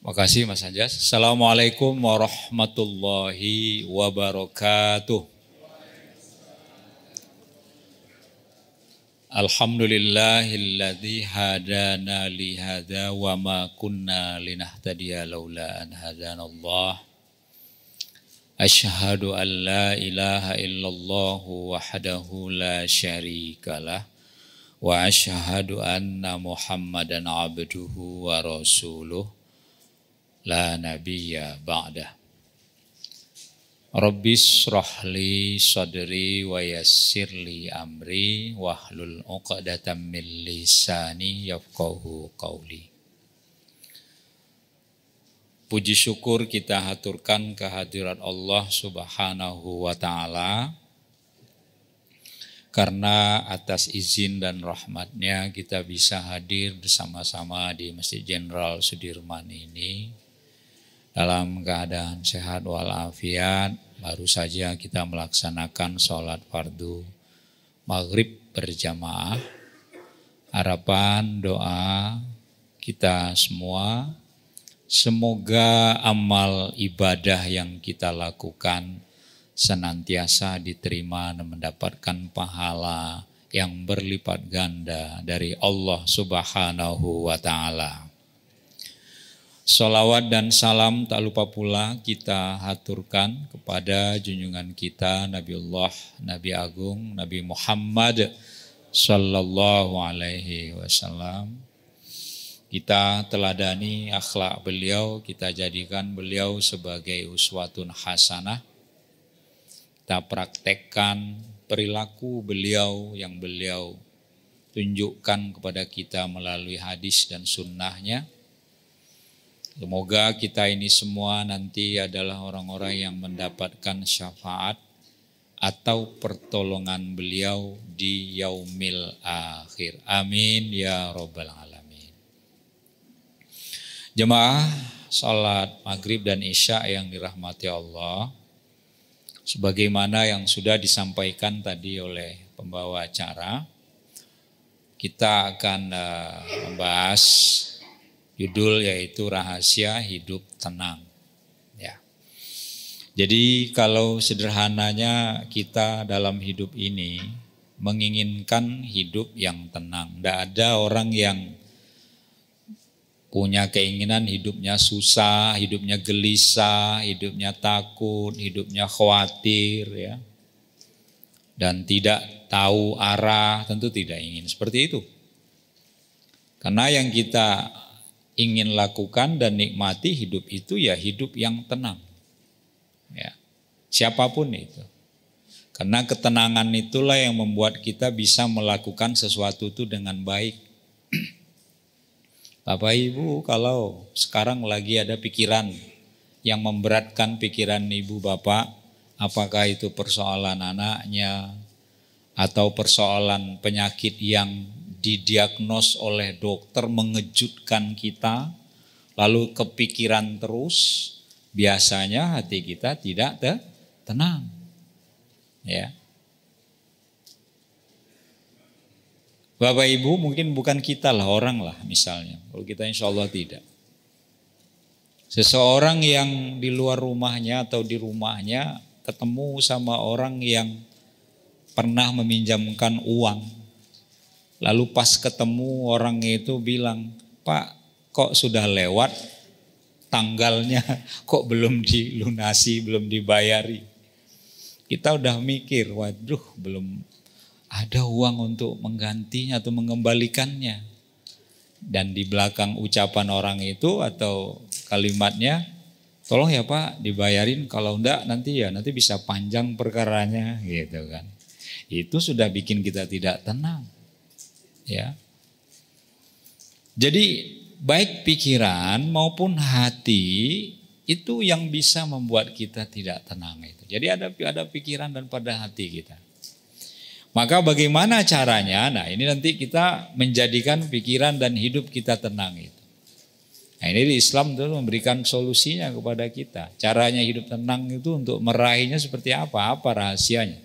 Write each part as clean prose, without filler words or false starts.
Makasih Mas Anjas. Assalamualaikum warahmatullahi wabarakatuh. Alhamdulillahilladzi hadana li hadza wa ma kunna linahtadiya laula an hadanallah. Asyhadu an la ilaha illallah wahdahu la syarikalah wa asyhadu anna Muhammadan abduhu wa rasuluh la nabiyya ba'dah. Rabbis shrahli sadri wa yassirli amri wahlul 'uqdatam min lisani yafqahu qawli. Puji syukur kita haturkan kehadirat Allah Subhanahu wa taala, karena atas izin dan rahmatnya kita bisa hadir bersama-sama di Masjid Jenderal Sudirman ini dalam keadaan sehat walafiat. Baru saja kita melaksanakan sholat fardu maghrib berjamaah. Harapan doa kita semua, semoga amal ibadah yang kita lakukan senantiasa diterima dan mendapatkan pahala yang berlipat ganda dari Allah Subhanahu wa ta'ala. Sholawat dan salam tak lupa pula kita haturkan kepada junjungan kita Nabiullah, Nabi Agung, Nabi Muhammad sallallahu alaihi wasallam. Kita teladani akhlak beliau, kita jadikan beliau sebagai uswatun hasanah. Kita praktekkan perilaku beliau yang beliau tunjukkan kepada kita melalui hadis dan sunnahnya. Semoga kita ini semua nanti adalah orang-orang yang mendapatkan syafaat atau pertolongan beliau di yaumil akhir. Amin ya rabbal alamin. Jemaah salat maghrib dan isya yang dirahmati Allah, sebagaimana yang sudah disampaikan tadi oleh pembawa acara, kita akan membahas judul yaitu rahasia hidup tenang. Ya. Jadi kalau sederhananya kita dalam hidup ini menginginkan hidup yang tenang. Tidak ada orang yang punya keinginan hidupnya susah, hidupnya gelisah, hidupnya takut, hidupnya khawatir, ya. Dan tidak tahu arah, tentu tidak ingin seperti itu. Karena yang kita ingin lakukan dan nikmati hidup itu ya hidup yang tenang. Ya. Siapapun itu. Karena ketenangan itulah yang membuat kita bisa melakukan sesuatu itu dengan baik. Bapak Ibu, kalau sekarang lagi ada pikiran yang memberatkan pikiran Ibu Bapak, apakah itu persoalan anaknya atau persoalan penyakit yang didiagnos oleh dokter mengejutkan kita, lalu kepikiran terus, biasanya hati kita tidak tenang. Ya. Bapak Ibu mungkin bukan kita lah, orang lah misalnya. Kalau kita insya Allah tidak. Seseorang yang di luar rumahnya atau di rumahnya ketemu sama orang yang pernah meminjamkan uang. Lalu pas ketemu orang itu bilang, Pak kok sudah lewat tanggalnya, kok belum dilunasi, belum dibayari. Kita udah mikir, waduh belum ada uang untuk menggantinya atau mengembalikannya. Dan di belakang ucapan orang itu atau kalimatnya, tolong ya Pak dibayarin, kalau enggak nanti bisa panjang perkaranya gitu kan. Itu sudah bikin kita tidak tenang. Ya. Jadi baik pikiran maupun hati itu yang bisa membuat kita tidak tenang itu. Jadi ada pikiran dan pada hati kita. Maka bagaimana caranya? Nah, ini nanti kita menjadikan pikiran dan hidup kita tenang itu. Nah, ini di Islam itu memberikan solusinya kepada kita. Caranya hidup tenang itu untuk meraihnya seperti apa? Apa rahasianya?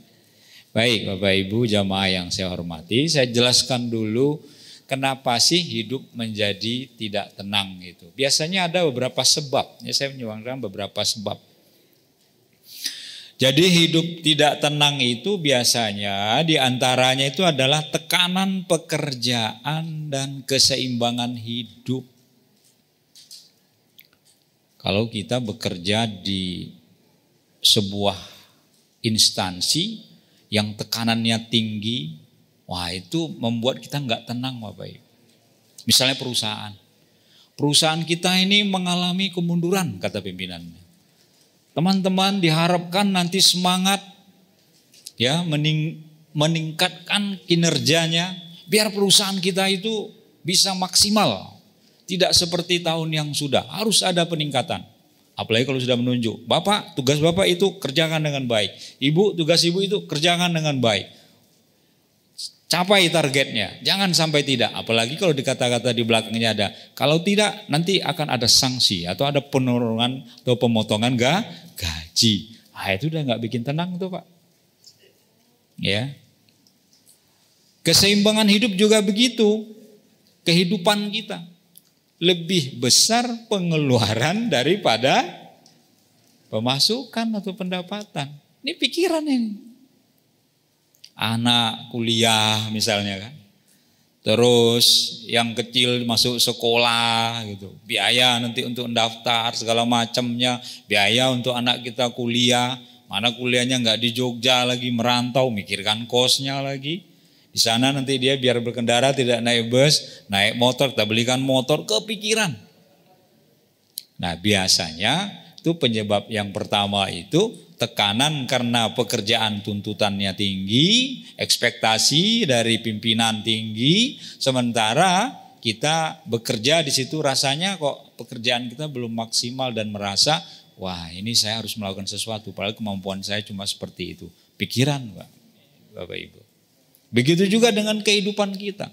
Baik Bapak Ibu jamaah yang saya hormati, saya jelaskan dulu kenapa sih hidup menjadi tidak tenang gitu. Biasanya ada beberapa sebab. Ya, saya menyuarakan beberapa sebab. Jadi hidup tidak tenang itu biasanya diantaranya itu adalah tekanan pekerjaan dan keseimbangan hidup. Kalau kita bekerja di sebuah instansi yang tekanannya tinggi, wah itu membuat kita nggak tenang Bapak Ibu. Misalnya perusahaan kita ini mengalami kemunduran kata pimpinannya. Teman-teman diharapkan nanti semangat ya meningkatkan kinerjanya biar perusahaan kita itu bisa maksimal. Tidak seperti tahun yang sudah, harus ada peningkatan. Apalagi kalau sudah menunjuk, Bapak tugas Bapak itu kerjakan dengan baik. Ibu tugas Ibu itu kerjakan dengan baik. Capai targetnya, jangan sampai tidak. Apalagi kalau dikata-kata di belakangnya ada, kalau tidak nanti akan ada sanksi atau ada penurunan atau pemotongan gaji. Itu udah nggak bikin tenang tuh Pak. Ya, keseimbangan hidup juga begitu. Kehidupan kita lebih besar pengeluaran daripada pemasukan atau pendapatan. Ini pikiran ini. Anak kuliah misalnya kan. Terus yang kecil masuk sekolah gitu. Biaya nanti untuk daftar segala macamnya. Biaya untuk anak kita kuliah. Mana kuliahnya nggak di Jogja lagi, merantau, mikirkan kosnya lagi. Di sana nanti dia biar berkendara tidak naik bus, naik motor, kita belikan motor, kepikiran. Nah biasanya itu penyebab yang pertama itu tekanan karena pekerjaan tuntutannya tinggi, ekspektasi dari pimpinan tinggi, sementara kita bekerja di situ rasanya kok pekerjaan kita belum maksimal dan merasa wah ini saya harus melakukan sesuatu, padahal kemampuan saya cuma seperti itu. Pikiran Bapak Ibu. Begitu juga dengan kehidupan kita.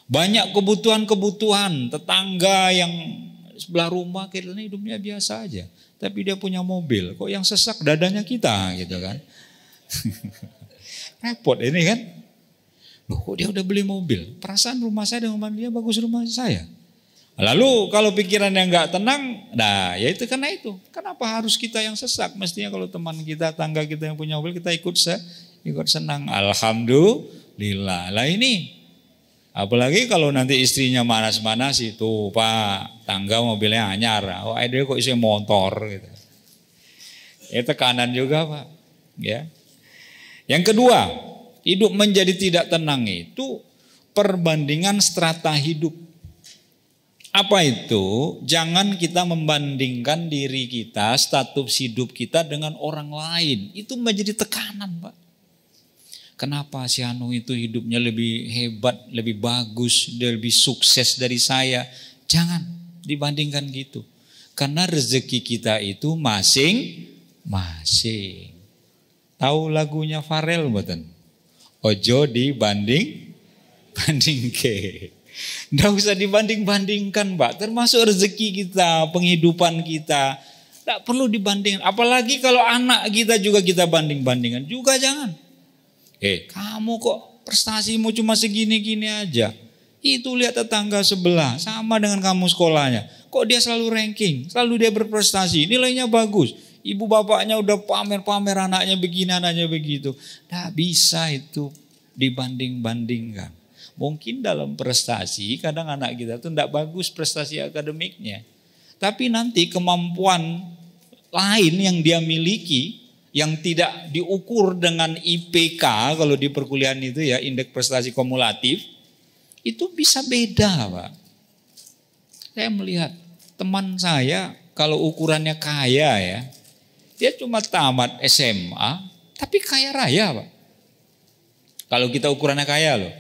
Banyak kebutuhan-kebutuhan, tetangga yang sebelah rumah kayaknya hidupnya biasa aja. Tapi dia punya mobil, kok yang sesak dadanya kita gitu kan. Repot ini kan. Loh kok dia udah beli mobil, perasaan rumah saya dengan rumah dia bagus rumah saya. Lalu kalau pikirannya nggak tenang, nah ya itu karena itu. Kenapa harus kita yang sesak? Mestinya kalau teman kita, tangga kita yang punya mobil kita ikut senang. Alhamdulillah. Lah ini apalagi kalau nanti istrinya manas-manas itu Pak, tangga mobilnya anyar. Oh dia kok isi motor gitu. Ya tekanan juga Pak. Ya. Yang kedua, hidup menjadi tidak tenang itu perbandingan strata hidup. Apa itu? Jangan kita membandingkan diri kita, status hidup kita dengan orang lain. Itu menjadi tekanan Pak. Kenapa si Anu itu hidupnya lebih hebat, lebih bagus, dia lebih sukses dari saya. Jangan dibandingkan gitu. Karena rezeki kita itu masing-masing. Tahu lagunya Farel mboten? Ojo dibanding ke. Nggak usah dibanding-bandingkan Pak. Termasuk rezeki kita, penghidupan kita. Nggak perlu dibandingkan. Apalagi kalau anak kita juga kita banding-bandingkan. Juga jangan. Kamu kok prestasimu cuma segini-gini aja. Itu lihat tetangga sebelah, sama dengan kamu sekolahnya. Kok dia selalu ranking, selalu dia berprestasi, nilainya bagus. Ibu bapaknya udah pamer-pamer anaknya begini, anaknya begitu. Nggak bisa itu dibanding-bandingkan. Mungkin dalam prestasi, kadang anak kita tuh nggak bagus prestasi akademiknya. Tapi nanti kemampuan lain yang dia miliki, yang tidak diukur dengan IPK kalau di perkuliahan itu ya, indeks prestasi kumulatif, itu bisa beda Pak. Saya melihat teman saya kalau ukurannya kaya ya, dia cuma tamat SMA tapi kaya raya Pak. Kalau kita ukurannya kaya loh.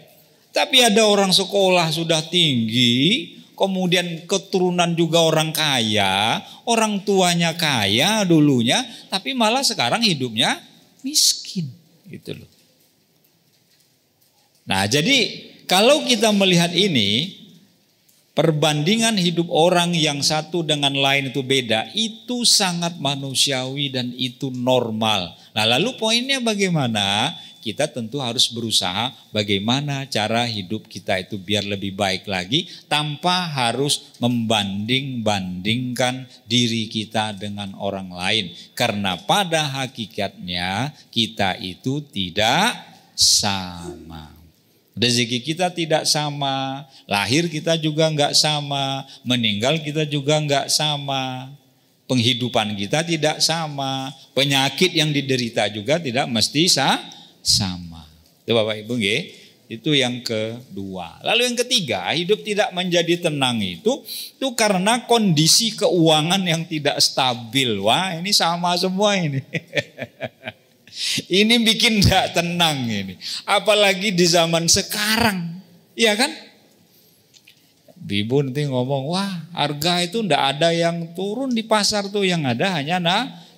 Tapi ada orang sekolah sudah tinggi, kemudian keturunan juga orang kaya, orang tuanya kaya dulunya, tapi malah sekarang hidupnya miskin gitu loh. Nah jadi kalau kita melihat ini, perbandingan hidup orang yang satu dengan lain itu beda, itu sangat manusiawi dan itu normal. Nah lalu poinnya bagaimana kita tentu harus berusaha bagaimana cara hidup kita itu biar lebih baik lagi tanpa harus membanding-bandingkan diri kita dengan orang lain. Karena pada hakikatnya kita itu tidak sama. Rezeki kita tidak sama, lahir kita juga enggak sama, meninggal kita juga enggak sama. Penghidupan kita tidak sama, penyakit yang diderita juga tidak mesti sama. Itu Bapak Ibu nggih. Itu yang kedua. Lalu yang ketiga, hidup tidak menjadi tenang itu karena kondisi keuangan yang tidak stabil. Wah, ini sama semua ini. Ini bikin tidak tenang ini. Apalagi di zaman sekarang. Iya kan? Ibu nanti ngomong, wah harga itu ndak ada yang turun di pasar tuh, yang ada hanya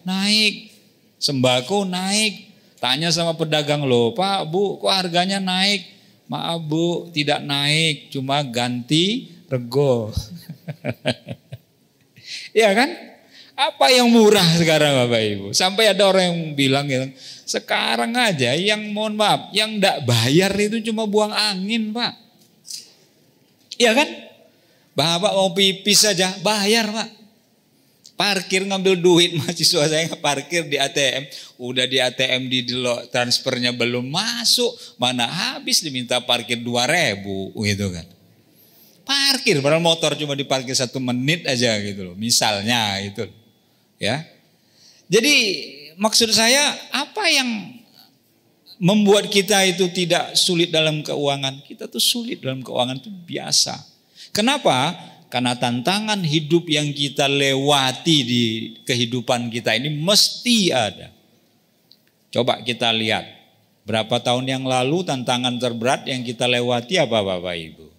naik. Sembako naik. Tanya sama pedagang, loh Pak, Bu, kok harganya naik? Maaf Bu, tidak naik, cuma ganti rego. Iya kan? Apa yang murah sekarang Bapak Ibu? Sampai ada orang yang bilang gitu, sekarang aja yang mohon maaf, yang ndak bayar itu cuma buang angin Pak. Iya kan? Bapak mau pipis saja bayar Pak. Parkir ngambil duit, mahasiswa saya parkir di ATM. Udah di ATM di delok, transfernya belum masuk. Mana habis diminta parkir 2.000 gitu kan. Parkir, padahal motor cuma diparkir 1 menit aja gitu loh. Misalnya itu ya. Jadi maksud saya apa yang membuat kita itu tidak sulit dalam keuangan? Kita tuh sulit dalam keuangan itu biasa. Kenapa? Karena tantangan hidup yang kita lewati di kehidupan kita ini mesti ada. Coba kita lihat, berapa tahun yang lalu tantangan terberat yang kita lewati apa Bapak Ibu?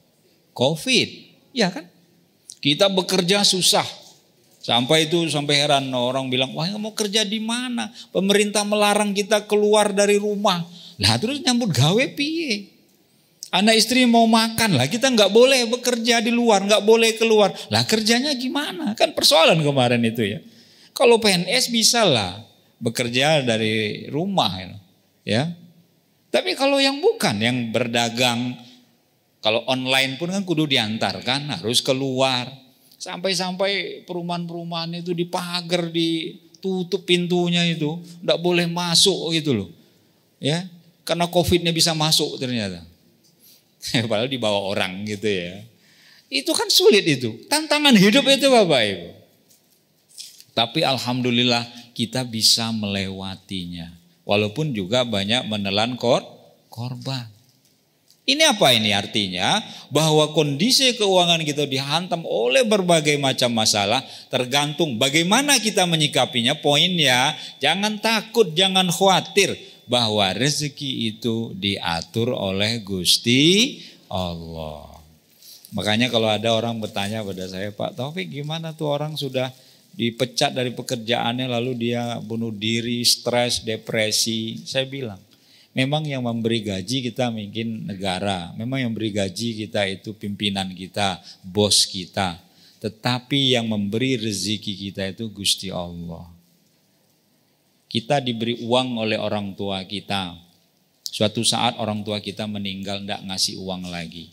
Covid, ya kan? Kita bekerja susah. Sampai heran orang bilang, wah mau kerja di mana? Pemerintah melarang kita keluar dari rumah. Lah terus nyambut gawe piye? Anak istri mau makan lah, kita nggak boleh bekerja di luar, nggak boleh keluar. Lah kerjanya gimana? Kan persoalan kemarin itu ya. Kalau PNS bisa lah bekerja dari rumah ya. Tapi kalau yang bukan, yang berdagang, kalau online pun kan kudu diantarkan, harus keluar. Sampai-sampai perumahan-perumahan itu dipagar, ditutup pintunya itu, nggak boleh masuk gitu loh. Ya, karena COVID-nya bisa masuk ternyata. Padahal dibawa orang gitu ya. Itu kan sulit itu. Tantangan hidup itu Bapak Ibu. Tapi alhamdulillah kita bisa melewatinya. Walaupun juga banyak menelan korban. Ini apa ini artinya? Bahwa kondisi keuangan kita dihantam oleh berbagai macam masalah. Tergantung bagaimana kita menyikapinya. Poinnya jangan takut, jangan khawatir. Bahwa rezeki itu diatur oleh Gusti Allah. Makanya kalau ada orang bertanya pada saya, Pak Taufik gimana tuh orang sudah dipecat dari pekerjaannya lalu dia bunuh diri, stres, depresi. Saya bilang, memang yang memberi gaji kita mungkin negara. Memang yang beri gaji kita itu pimpinan kita, bos kita. Tetapi yang memberi rezeki kita itu Gusti Allah. Kita diberi uang oleh orang tua kita. Suatu saat orang tua kita meninggal, tidak ngasih uang lagi.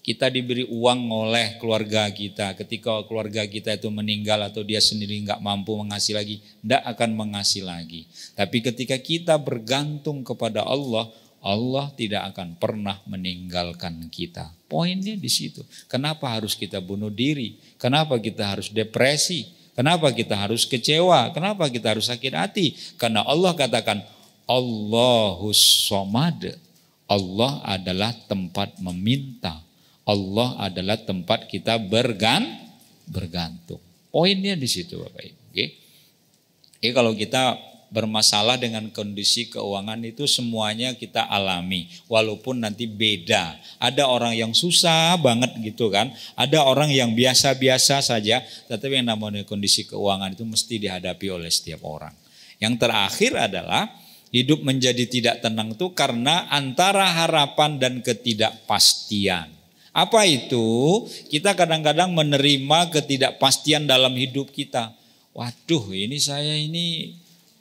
Kita diberi uang oleh keluarga kita. Ketika keluarga kita itu meninggal atau dia sendiri nggak mampu mengasih lagi, tidak akan mengasih lagi. Tapi ketika kita bergantung kepada Allah, Allah tidak akan pernah meninggalkan kita. Poinnya di situ. Kenapa harus kita bunuh diri? Kenapa kita harus depresi? Kenapa kita harus kecewa? Kenapa kita harus sakit hati? Karena Allah katakan Allahus Somad. Allah adalah tempat meminta. Allah adalah tempat kita bergantung. Poinnya di situ Bapak Ibu. Jadi kalau kita bermasalah dengan kondisi keuangan itu semuanya kita alami. Walaupun nanti beda. Ada orang yang susah banget gitu kan. Ada orang yang biasa-biasa saja. Tetapi yang namanya kondisi keuangan itu mesti dihadapi oleh setiap orang. Yang terakhir adalah hidup menjadi tidak tenang itu karena antara harapan dan ketidakpastian. Apa itu? Kita kadang-kadang menerima ketidakpastian dalam hidup kita. Waduh ini saya ini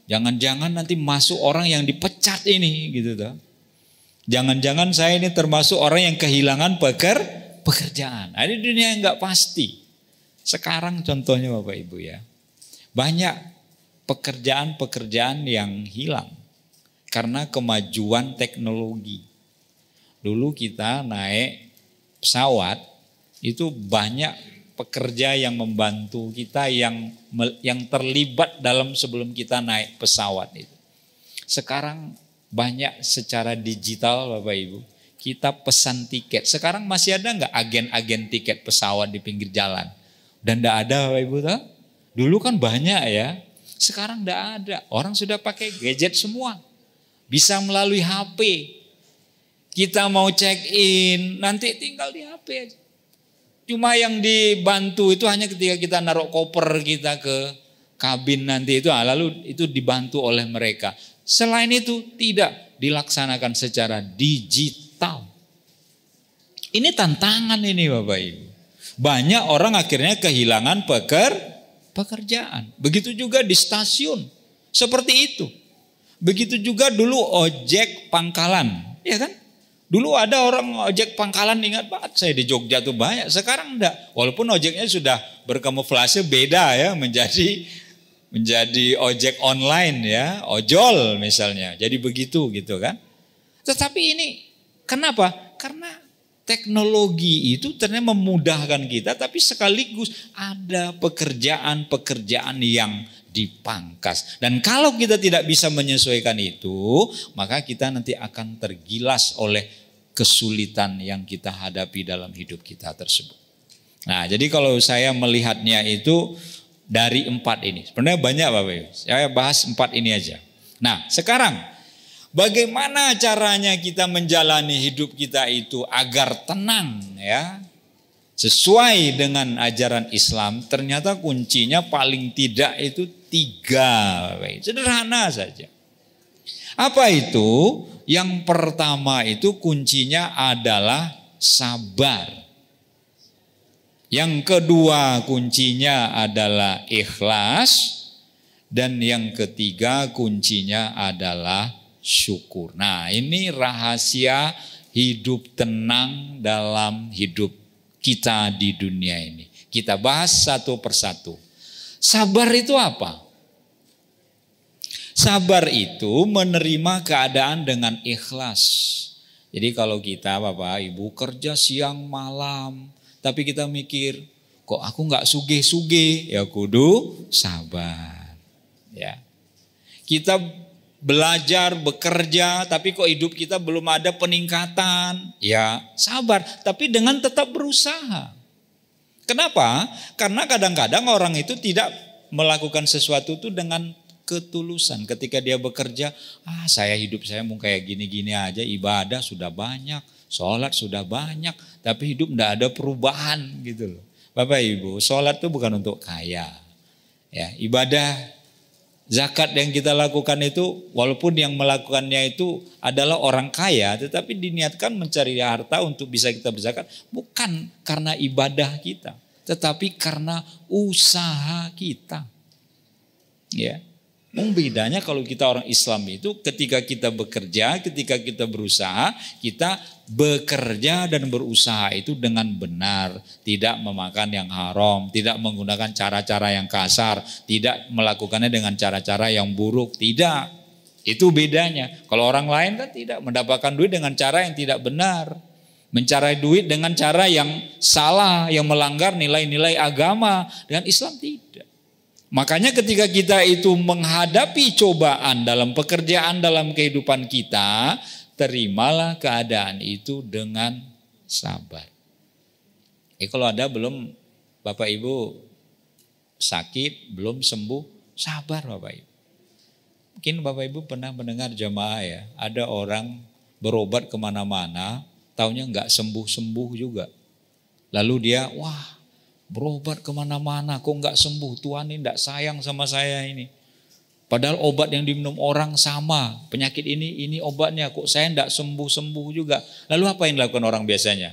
jangan-jangan nanti masuk orang yang dipecat ini gitu toh. Jangan-jangan saya ini termasuk orang yang kehilangan pekerjaan. Ada dunia yang nggak pasti. Sekarang contohnya Bapak Ibu ya, banyak pekerjaan-pekerjaan yang hilang karena kemajuan teknologi. Dulu kita naik pesawat itu banyak pekerja yang membantu kita yang terlibat dalam sebelum kita naik pesawat itu. Sekarang banyak secara digital Bapak Ibu. Kita pesan tiket. Sekarang masih ada nggak agen-agen tiket pesawat di pinggir jalan? Dan nggak ada Bapak Ibu tahu? Dulu kan banyak ya. Sekarang nggak ada. Orang sudah pakai gadget semua. Bisa melalui HP. Kita mau check in, nanti tinggal di HP aja. Cuma yang dibantu itu hanya ketika kita naruh koper kita ke kabin nanti itu, lalu itu dibantu oleh mereka. Selain itu tidak dilaksanakan secara digital. Ini tantangan ini Bapak Ibu. Banyak orang akhirnya kehilangan pekerjaan. Begitu juga di stasiun. Seperti itu. Begitu juga dulu ojek pangkalan. Ya kan? Dulu ada orang ojek pangkalan, ingat banget saya di Jogja tuh banyak. Sekarang enggak. Walaupun ojeknya sudah berkamuflase beda ya, menjadi ojek online ya, ojol misalnya. Jadi begitu gitu kan. Tetapi ini kenapa? Karena teknologi itu ternyata memudahkan kita, tapi sekaligus ada pekerjaan-pekerjaan yang dipangkas. Dan kalau kita tidak bisa menyesuaikan itu, maka kita nanti akan tergilas oleh kesulitan yang kita hadapi dalam hidup kita tersebut. Nah, jadi kalau saya melihatnya itu dari 4 ini. Sebenarnya banyak Bapak Ibu. Saya bahas 4 ini aja. Nah, sekarang bagaimana caranya kita menjalani hidup kita itu agar tenang ya? Sesuai dengan ajaran Islam, ternyata kuncinya paling tidak itu 3. Sederhana saja. Apa itu? Yang pertama itu kuncinya adalah sabar. Yang kedua kuncinya adalah ikhlas. Dan yang ketiga kuncinya adalah syukur. Nah, ini rahasia hidup tenang dalam hidup kita di dunia ini. Kita bahas satu persatu. Sabar itu apa? Sabar itu menerima keadaan dengan ikhlas. Jadi kalau kita Bapak Ibu kerja siang malam, tapi kita mikir, kok aku nggak sugih-sugih, ya kudu sabar. Ya, kita belajar, bekerja, tapi kok hidup kita belum ada peningkatan, ya sabar. Tapi dengan tetap berusaha. Kenapa? Karena kadang-kadang orang itu tidak melakukan sesuatu itu dengan ketulusan. Ketika dia bekerja, hidup saya mau kayak gini-gini aja, ibadah sudah banyak, sholat sudah banyak, tapi hidup tidak ada perubahan gitu loh. Bapak Ibu, sholat itu bukan untuk kaya. Ya, ibadah zakat yang kita lakukan itu, walaupun yang melakukannya itu adalah orang kaya, tetapi diniatkan mencari harta untuk bisa kita berzakat, bukan karena ibadah kita, tetapi karena usaha kita. Ya. Bedanya kalau kita orang Islam itu ketika kita bekerja, ketika kita berusaha, kita bekerja dan berusaha itu dengan benar, tidak memakan yang haram, tidak menggunakan cara-cara yang kasar, tidak melakukannya dengan cara-cara yang buruk, tidak. Itu bedanya. Kalau orang lain kan tidak mendapatkan duit dengan cara yang tidak benar, mencari duit dengan cara yang salah, yang melanggar nilai-nilai agama, dengan Islam tidak. Makanya ketika kita itu menghadapi cobaan dalam pekerjaan, dalam kehidupan kita, terimalah keadaan itu dengan sabar. Kalau ada belum Bapak Ibu sakit, belum sembuh, sabar Bapak Ibu. Mungkin Bapak Ibu pernah mendengar jemaah ya, ada orang berobat kemana-mana, taunya nggak sembuh-sembuh juga. Lalu dia, berobat kemana-mana, kok nggak sembuh, Tuhan ini nggak sayang sama saya ini. Padahal obat yang diminum orang sama, penyakit ini obatnya, kok saya nggak sembuh-sembuh juga. Lalu apa yang dilakukan orang biasanya?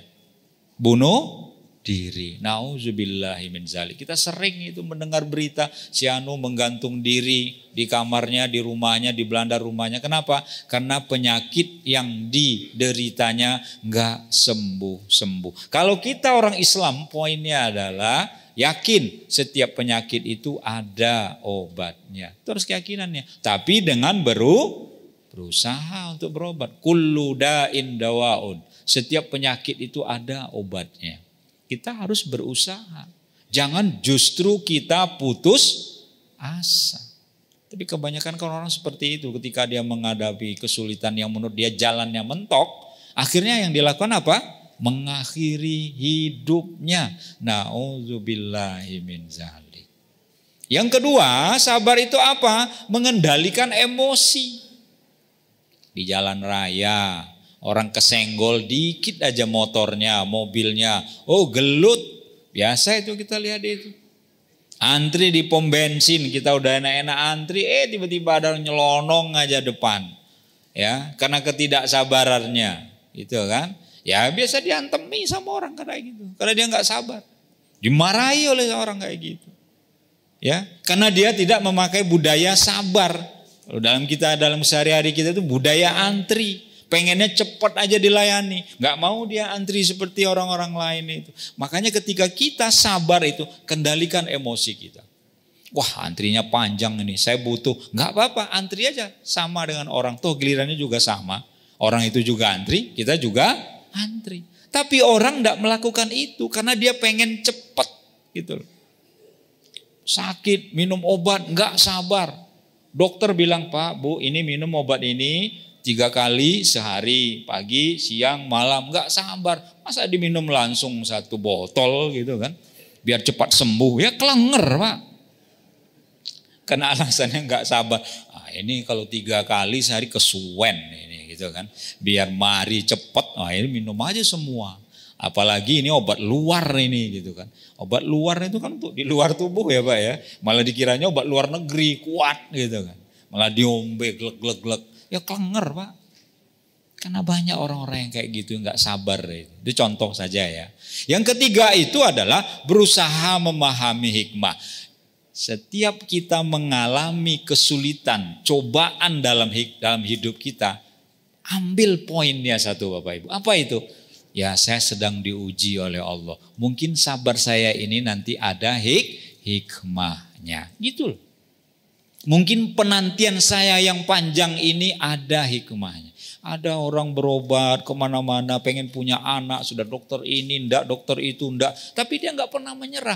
Bunuh diri. Nauzubillahi min dzalik. Kita sering itu mendengar berita si anu menggantung diri di kamarnya, di rumahnya, di Belanda rumahnya. Kenapa? Karena penyakit yang dideritanya nggak sembuh-sembuh. Kalau kita orang Islam, poinnya adalah yakin setiap penyakit itu ada obatnya. Terus keyakinannya. Tapi dengan berusaha untuk berobat. Kullu da'in dawaun. Setiap penyakit itu ada obatnya. Kita harus berusaha. Jangan justru kita putus asa. Tapi kebanyakan orang seperti itu ketika dia menghadapi kesulitan yang menurut dia jalannya mentok, akhirnya yang dilakukan apa? Mengakhiri hidupnya. Nauzubillahi min dzalik. Yang kedua, sabar itu apa? Mengendalikan emosi. Di jalan raya, orang kesenggol dikit aja motornya, mobilnya. Oh gelut. Biasa itu kita lihat itu. Antri di pom bensin, kita udah enak-enak antri. Tiba-tiba ada nyelonong aja depan. Ya, karena ketidaksabarannya. Itu kan. Ya biasa diantemi sama orang kayak gitu. Karena dia gak sabar. Dimarahi oleh orang kayak gitu. Ya, karena dia tidak memakai budaya sabar. Kalau dalam sehari-hari kita itu budaya antri. Pengennya cepat aja dilayani. Gak mau dia antri seperti orang-orang lain itu. Makanya ketika kita sabar itu, kendalikan emosi kita. Wah antrinya panjang ini, saya butuh. Gak apa-apa, antri aja. Sama dengan orang, toh gilirannya juga sama. Orang itu juga antri, kita juga antri. Tapi orang gak melakukan itu karena dia pengen cepat gitu. Sakit, minum obat, gak sabar. Dokter bilang, Pak, Bu, ini minum obat ini 3 kali sehari, pagi, siang, malam, gak sabar. Masa diminum langsung 1 botol gitu kan. Biar cepat sembuh, ya kelenger Pak. Karena alasannya gak sabar. Ini kalau 3 kali sehari kesuwen ini gitu kan. Biar mari cepat, ini minum aja semua. Apalagi ini obat luar ini gitu kan. Obat luar itu kan untuk di luar tubuh ya Pak ya. Malah dikiranya obat luar negeri kuat gitu kan. Malah diombe glek-glek-glek. Ya kelenger Pak. Karena banyak orang-orang yang kayak gitu gak sabar. Itu contoh saja ya. Yang ketiga itu adalah berusaha memahami hikmah. Setiap kita mengalami kesulitan, cobaan dalam hidup kita, ambil poinnya satu Bapak Ibu. Apa itu? Ya saya sedang diuji oleh Allah. Mungkin sabar saya ini nanti ada hikmahnya. Gitu loh. Mungkin penantian saya yang panjang ini ada hikmahnya. Ada orang berobat kemana-mana pengen punya anak. Sudah dokter ini enggak, dokter itu enggak. Tapi dia enggak pernah menyerah.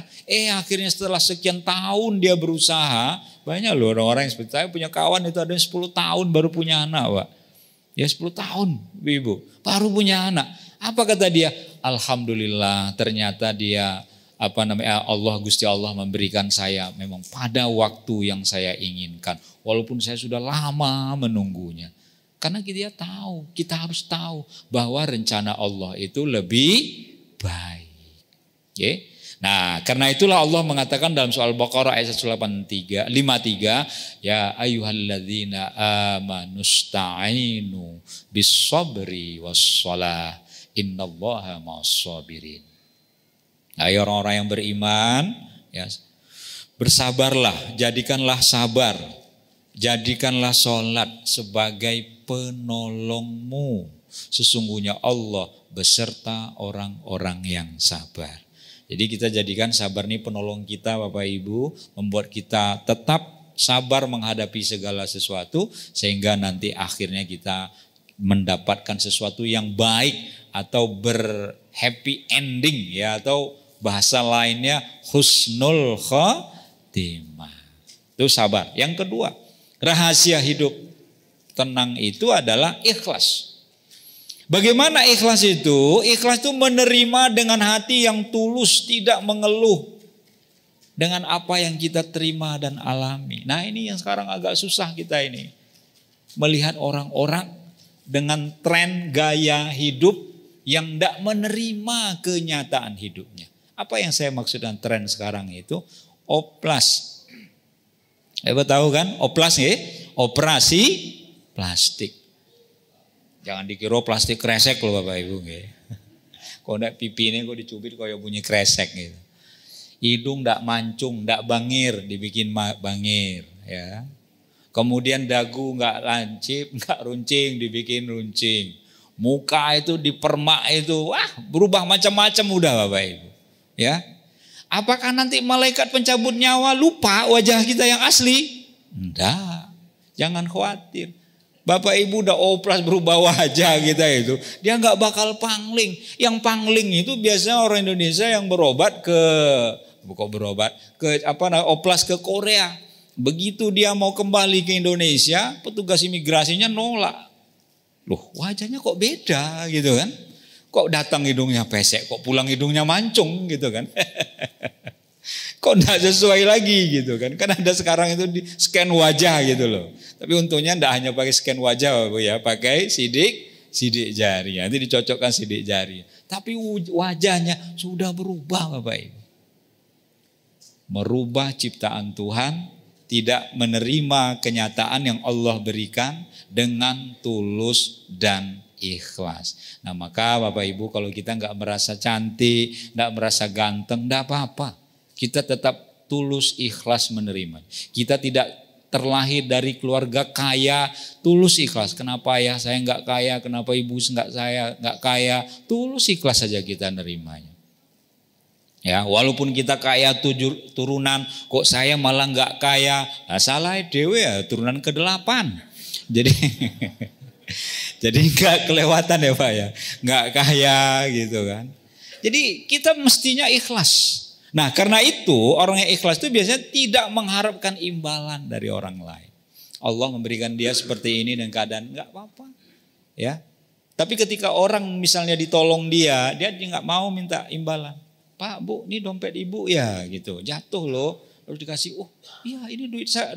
Akhirnya setelah sekian tahun dia berusaha. Banyak loh orang-orang yang seperti saya punya kawan itu ada yang 10 tahun baru punya anak Pak. Ya 10 tahun Ibu baru punya anak. Apa kata dia? Alhamdulillah ternyata dia Allah Gusti Allah memberikan saya memang pada waktu yang saya inginkan. Walaupun saya sudah lama menunggunya. Karena kita harus tahu bahwa rencana Allah itu lebih baik. Okay? Nah karena itulah Allah mengatakan dalam soal Baqarah ayat 53, ya ayyuhalladzina amanusta'inu bis-sabri was-shalah innallaha ma'as-sabirin. Ayo orang-orang yang beriman, ya, bersabarlah, jadikanlah sabar, jadikanlah sholat sebagai penolongmu. Sesungguhnya Allah beserta orang-orang yang sabar. Jadi kita jadikan sabar ini penolong kita Bapak Ibu, membuat kita tetap sabar menghadapi segala sesuatu, sehingga nanti akhirnya kita mendapatkan sesuatu yang baik atau berhappy ending ya, atau bahasa lainnya husnul khotimah. Itu sabar. Yang kedua, rahasia hidup tenang itu adalah ikhlas. Bagaimana ikhlas itu? Ikhlas itu menerima dengan hati yang tulus, tidak mengeluh dengan apa yang kita terima dan alami. Nah ini yang sekarang agak susah kita ini. Melihat orang-orang dengan tren gaya hidup yang tidak menerima kenyataan hidupnya. Apa yang saya maksud dengan tren sekarang itu? Oplas. Ibu tahu kan? Oplas ya? Operasi plastik. Jangan dikira plastik kresek loh Bapak Ibu. Kok ndak pipi ini kok dicubit kaya bunyi kresek gitu. Hidung ndak mancung, ndak bangir, dibikin bangir ya. Kemudian dagu nggak lancip, nggak runcing, dibikin runcing. Muka itu dipermak itu, wah berubah macam-macam udah Bapak Ibu. Ya, apakah nanti malaikat pencabut nyawa lupa wajah kita yang asli? Enggak, jangan khawatir. Bapak Ibu udah oplas berubah wajah kita itu, dia nggak bakal pangling. Yang pangling itu biasanya orang Indonesia yang berobat ke oplas ke Korea. Begitu dia mau kembali ke Indonesia, petugas imigrasinya nolak. Loh, wajahnya kok beda gitu kan? Kok datang hidungnya pesek, kok pulang hidungnya mancung gitu kan? Kok enggak sesuai lagi gitu kan? Kan ada sekarang itu di scan wajah gitu loh. Tapi untungnya enggak hanya pakai scan wajah Bu ya, pakai sidik jari. Nanti dicocokkan sidik jari. Tapi wajahnya sudah berubah Bapak Ibu. Merubah ciptaan Tuhan, tidak menerima kenyataan yang Allah berikan dengan tulus dan ikhlas. Nah maka Bapak Ibu kalau kita nggak merasa cantik, nggak merasa ganteng, nggak apa-apa. Kita tetap tulus ikhlas menerima. Kita tidak terlahir dari keluarga kaya, tulus ikhlas. Kenapa ayah saya nggak kaya, kenapa ibu saya nggak kaya, tulus ikhlas saja kita nerimanya. Ya, walaupun kita kaya turunan, kok saya malah nggak kaya, nah, salah dewe ya turunan ke-8. Jadi jadi nggak kelewatan ya Pak ya, nggak kaya gitu kan. Jadi kita mestinya ikhlas. Nah karena itu orang yang ikhlas itu biasanya tidak mengharapkan imbalan dari orang lain. Allah memberikan dia seperti ini dan keadaan nggak apa-apa, ya. Tapi ketika orang misalnya ditolong dia nggak mau minta imbalan. Pak, Bu, ini dompet ibu ya gitu. Jatuh loh, lalu dikasih, oh iya ini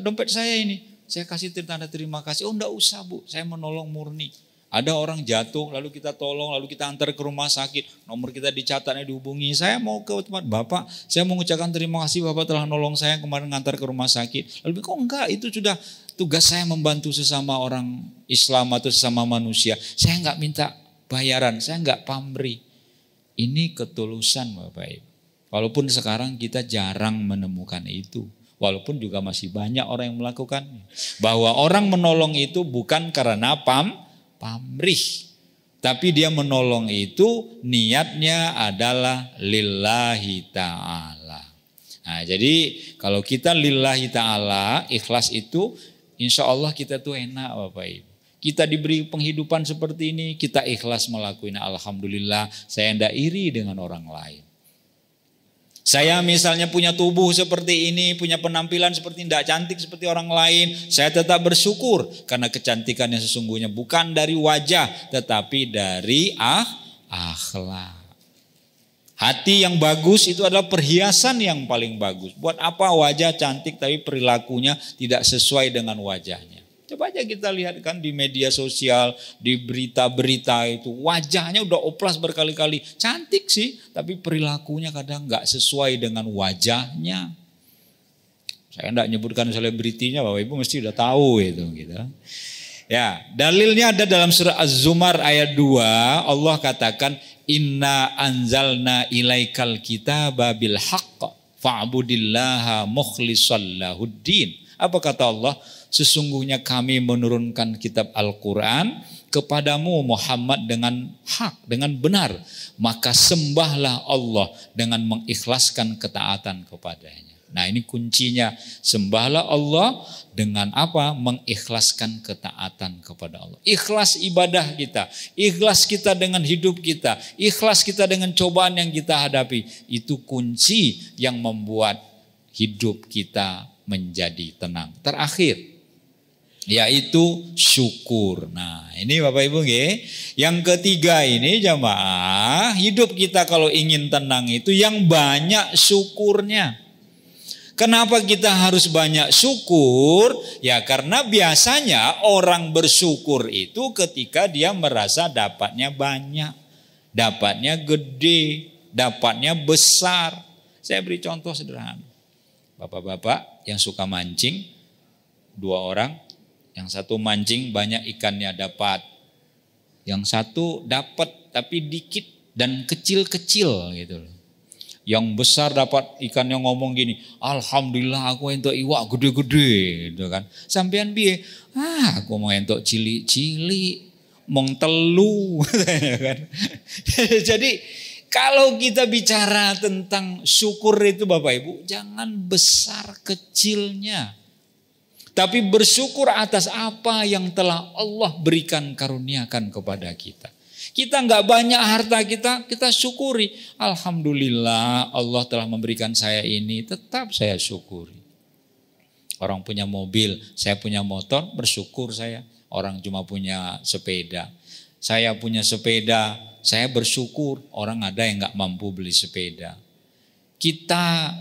dompet saya ini. Saya kasih tanda terima kasih. Oh enggak usah Bu, saya menolong murni. Ada orang jatuh, lalu kita tolong, lalu kita antar ke rumah sakit. Nomor kita dicatatnya dihubungi. Saya mau ke tempat Bapak, saya mau mengucapkan terima kasih Bapak telah nolong saya kemarin ngantar ke rumah sakit. Lalu kok enggak, itu sudah tugas saya membantu sesama orang Islam atau sesama manusia. Saya enggak minta bayaran, saya enggak pamrih. Ini ketulusan Bapak Ibu. Walaupun sekarang kita jarang menemukan itu. Walaupun juga masih banyak orang yang melakukannya. Bahwa orang menolong itu bukan karena pamrih. Tapi dia menolong itu niatnya adalah lillahi ta'ala. Nah jadi kalau kita lillahi ta'ala ikhlas itu insya Allah kita tuh enak Bapak Ibu. Kita diberi penghidupan seperti ini, kita ikhlas melakukan. Alhamdulillah, saya tidak iri dengan orang lain. Saya misalnya punya tubuh seperti ini, punya penampilan seperti tidak cantik seperti orang lain, saya tetap bersyukur karena kecantikan yang sesungguhnya bukan dari wajah, tetapi dari akhlak. Hati yang bagus itu adalah perhiasan yang paling bagus. Buat apa wajah cantik tapi perilakunya tidak sesuai dengan wajahnya? Coba aja kita lihat kan di media sosial, di berita-berita itu wajahnya udah oplas berkali-kali. Cantik sih, tapi perilakunya kadang nggak sesuai dengan wajahnya. Saya enggak nyebutkan selebritinya, Bapak Ibu mesti udah tahu itu gitu. Ya, dalilnya ada dalam surah Az-Zumar ayat 2, Allah katakan inna anzalna ilaikal kitaba bil haqq fa'budillaha mukhlishal lahuddin. Apa kata Allah? Sesungguhnya kami menurunkan kitab Al-Quran kepadamu Muhammad dengan hak, dengan benar. Maka sembahlah Allah dengan mengikhlaskan ketaatan kepadanya. Nah ini kuncinya, sembahlah Allah dengan apa? Mengikhlaskan ketaatan kepada Allah. Ikhlas ibadah kita, ikhlas kita dengan hidup kita, ikhlas kita dengan cobaan yang kita hadapi. Itu kunci yang membuat hidup kita menjadi tenang. Terakhir, yaitu syukur. Nah ini Bapak Ibu nggih. Yang ketiga ini jamaah, hidup kita kalau ingin tenang itu yang banyak syukurnya. Kenapa kita harus banyak syukur? Ya karena biasanya orang bersyukur itu ketika dia merasa dapatnya banyak, dapatnya gede, dapatnya besar. Saya beri contoh sederhana. Bapak-bapak yang suka mancing, 2 orang, yang satu mancing banyak ikannya dapat, yang satu dapat tapi dikit dan kecil-kecil gitu loh. Yang besar dapat ikan yang ngomong gini, alhamdulillah aku entuk iwak gede-gede gitu kan. Sampean piye? Aku mau entuk cilik-cilik, mong telu kan. Jadi kalau kita bicara tentang syukur itu Bapak Ibu, jangan besar kecilnya. Tapi bersyukur atas apa yang telah Allah berikan karuniakan kepada kita. Kita nggak banyak harta kita syukuri. Alhamdulillah Allah telah memberikan saya ini, tetap saya syukuri. Orang punya mobil, saya punya motor, bersyukur saya. Orang cuma punya sepeda. Saya punya sepeda, saya bersyukur. Orang ada yang nggak mampu beli sepeda. Kita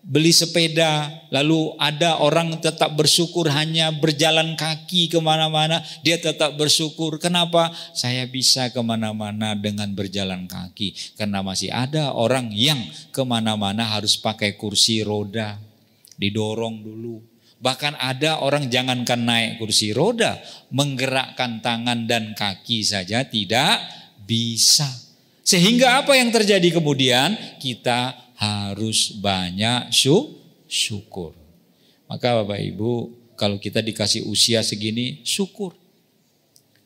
beli sepeda, lalu ada orang tetap bersyukur hanya berjalan kaki kemana-mana, dia tetap bersyukur. Kenapa? Saya bisa kemana-mana dengan berjalan kaki. Karena masih ada orang yang kemana-mana harus pakai kursi roda, didorong dulu. Bahkan ada orang jangankan naik kursi roda, menggerakkan tangan dan kaki saja tidak bisa. Sehingga apa yang terjadi kemudian? Kita harus banyak syukur. Maka Bapak Ibu, kalau kita dikasih usia segini, syukur.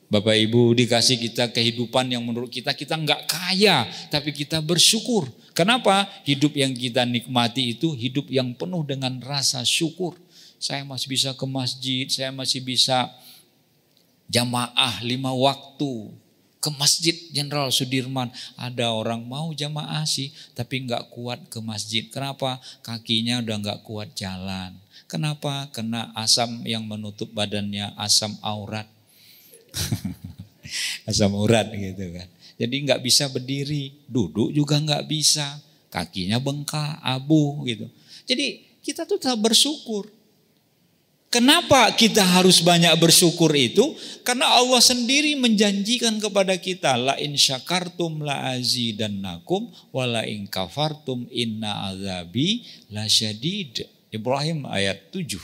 Bapak Ibu dikasih kita kehidupan yang menurut kita nggak kaya, tapi kita bersyukur. Kenapa? Hidup yang kita nikmati itu hidup yang penuh dengan rasa syukur. Saya masih bisa ke masjid, saya masih bisa jamaah 5 waktu. Ke Masjid Jenderal Sudirman, ada orang mau jamaah sih, tapi nggak kuat ke masjid. Kenapa? Kakinya udah nggak kuat jalan. Kenapa? Kena asam yang menutup badannya, asam aurat. Asam urat gitu kan. Jadi nggak bisa berdiri, duduk juga nggak bisa, kakinya bengkak, abu gitu. Jadi kita tuh tetap bersyukur. Kenapa kita harus banyak bersyukur itu? Karena Allah sendiri menjanjikan kepada kita, la in syakartum la azidannakum wa la in kafartum inna azabi lasyadid. Ibrahim ayat 7.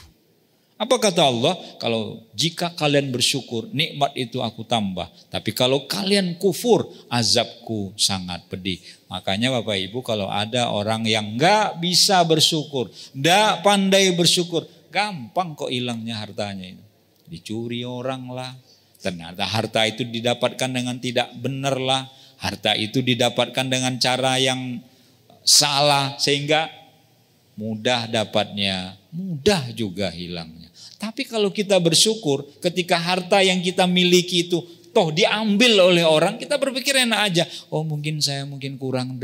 Apa kata Allah? Kalau jika kalian bersyukur, nikmat itu aku tambah. Tapi kalau kalian kufur, azabku sangat pedih. Makanya Bapak Ibu, kalau ada orang yang enggak bisa bersyukur, enggak pandai bersyukur, gampang kok hilangnya hartanya itu. Dicuri orang lah. Ternyata harta itu didapatkan dengan tidak benar lah. Harta itu didapatkan dengan cara yang salah. Sehingga mudah dapatnya, mudah juga hilangnya. Tapi kalau kita bersyukur ketika harta yang kita miliki itu toh diambil oleh orang, kita berpikir enak aja. Oh mungkin saya kurang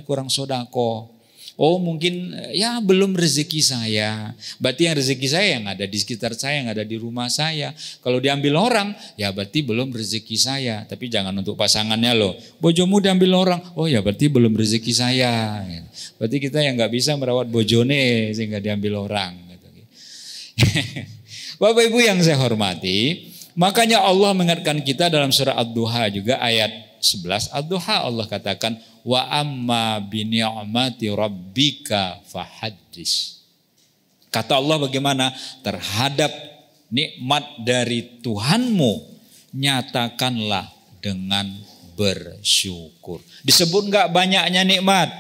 kurang sodako. Oh mungkin ya belum rezeki saya. Berarti yang rezeki saya yang ada di sekitar saya, yang ada di rumah saya. Kalau diambil orang ya berarti belum rezeki saya. Tapi jangan untuk pasangannya loh. Bojomu diambil orang, oh ya berarti belum rezeki saya. Berarti kita yang gak bisa merawat bojone sehingga diambil orang. Bapak Ibu yang saya hormati, makanya Allah mengingatkan kita dalam surah Ad-Duha juga ayat 11 Ad-Duha, Allah katakan wa amma bi ni'mati rabbika fahaddis. Kata Allah bagaimana? Terhadap nikmat dari Tuhanmu nyatakanlah dengan bersyukur. Disebut enggak banyaknya nikmat?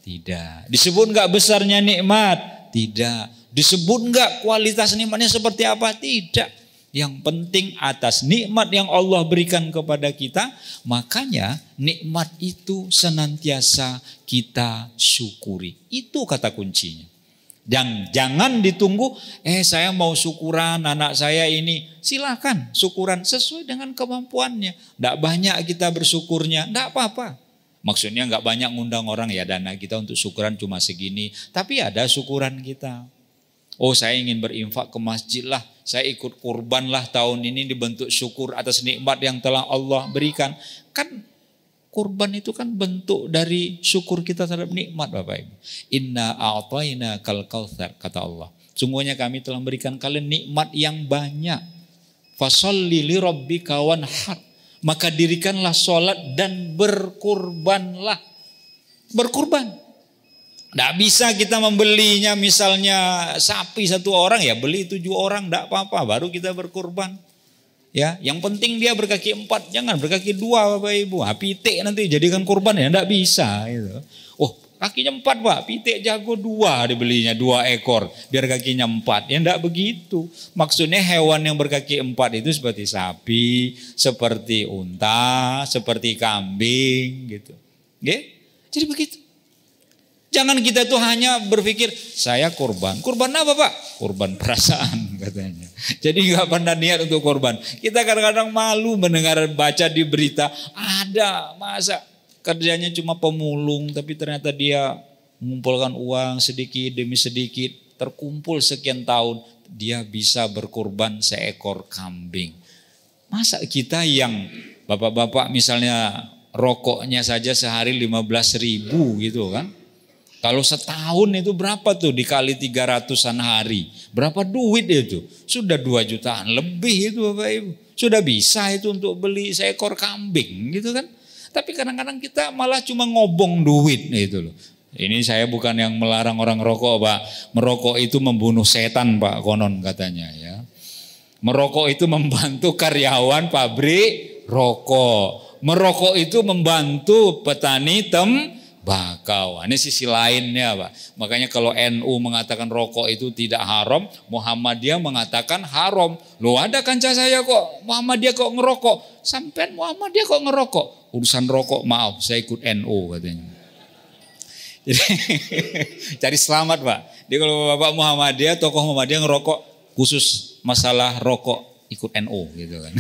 Tidak. Disebut enggak besarnya nikmat? Tidak. Disebut enggak kualitas nikmatnya seperti apa? Tidak. Yang penting atas nikmat yang Allah berikan kepada kita, makanya nikmat itu senantiasa kita syukuri. Itu kata kuncinya. Dan jangan ditunggu, saya mau syukuran anak saya ini. Silakan syukuran sesuai dengan kemampuannya. Tidak banyak kita bersyukurnya, tidak apa-apa. Maksudnya enggak banyak ngundang orang, ya dana kita untuk syukuran cuma segini. Tapi ada syukuran kita. Oh saya ingin berinfak ke masjid lah, saya ikut kurban lah tahun ini dibentuk syukur atas nikmat yang telah Allah berikan. Kan kurban itu kan bentuk dari syukur kita terhadap nikmat Bapak Ibu. Inna a'tayna kal kautsar kata Allah. Sungguhnya kami telah memberikan kalian nikmat yang banyak. Fasholli li rabbika wanhar. Maka dirikanlah sholat dan berkurbanlah. Berkurban. Tidak bisa kita membelinya misalnya sapi 1 orang ya beli 7 orang tidak apa-apa baru kita berkurban. Ya, yang penting dia berkaki 4, jangan berkaki 2 Bapak Ibu. Pitik nanti jadikan kurban ya, enggak bisa gitu. Oh, kakinya 4 Pak, pitik jago 2 dibelinya 2 ekor biar kakinya 4. Ya enggak begitu. Maksudnya hewan yang berkaki 4 itu seperti sapi, seperti unta, seperti kambing gitu. Oke? Jadi begitu. Jangan kita tuh hanya berpikir saya kurban. Kurban apa Pak? Kurban perasaan katanya. Jadi nggak pernah niat untuk kurban. Kita kadang-kadang malu mendengar baca di berita. Ada masa kerjanya cuma pemulung. Tapi ternyata dia mengumpulkan uang sedikit demi sedikit. Terkumpul sekian tahun. Dia bisa berkurban seekor kambing. Masa kita yang bapak-bapak misalnya rokoknya saja sehari 15.000 gitu kan. Kalau setahun itu berapa tuh dikali 300-an hari. Berapa duit itu? Sudah 2 jutaan lebih itu Bapak Ibu. Sudah bisa itu untuk beli seekor kambing gitu kan. Tapi kadang-kadang kita malah cuma ngobong duit itu loh. Ini saya bukan yang melarang orang rokok Pak. Merokok itu membunuh setan Pak konon katanya ya. Merokok itu membantu karyawan pabrik rokok. Merokok itu membantu petani tembakau. Ini sisi lainnya Pak. Makanya kalau NU mengatakan rokok itu tidak haram, Muhammadiyah mengatakan haram. Loh ada kancah saya kok, Muhammadiyah kok ngerokok. Sampai Muhammadiyah kok ngerokok. Urusan rokok maaf, saya ikut NU katanya. Jadi cari selamat Pak. Jadi kalau Bapak Muhammadiyah, tokoh Muhammadiyah ngerokok, khusus masalah rokok ikut NU gitu kan.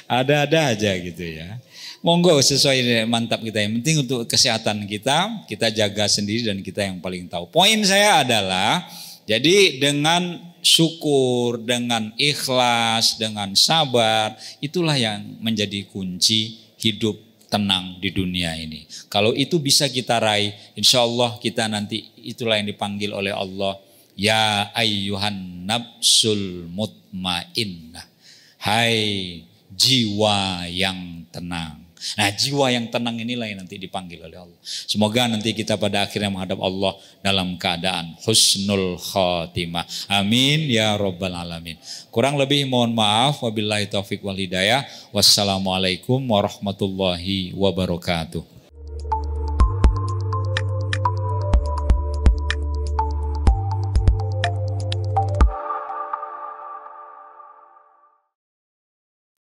Ada-ada aja gitu ya. Monggo sesuai mantap kita. Yang penting untuk kesehatan kita jaga sendiri dan kita yang paling tahu. Poin saya adalah, jadi dengan syukur, dengan ikhlas, dengan sabar, itulah yang menjadi kunci hidup tenang di dunia ini. Kalau itu bisa kita raih, insya Allah kita nanti itulah yang dipanggil oleh Allah. Ya ayyuhan nafsul mutmainnah. Hai jiwa yang tenang. Nah jiwa yang tenang inilah yang nanti dipanggil oleh Allah. Semoga nanti kita pada akhirnya menghadap Allah dalam keadaan husnul khotimah. Amin ya rabbal alamin. Kurang lebih mohon maaf. Wabillahi taufiq wal hidayah. Wassalamualaikum warahmatullahi wabarakatuh.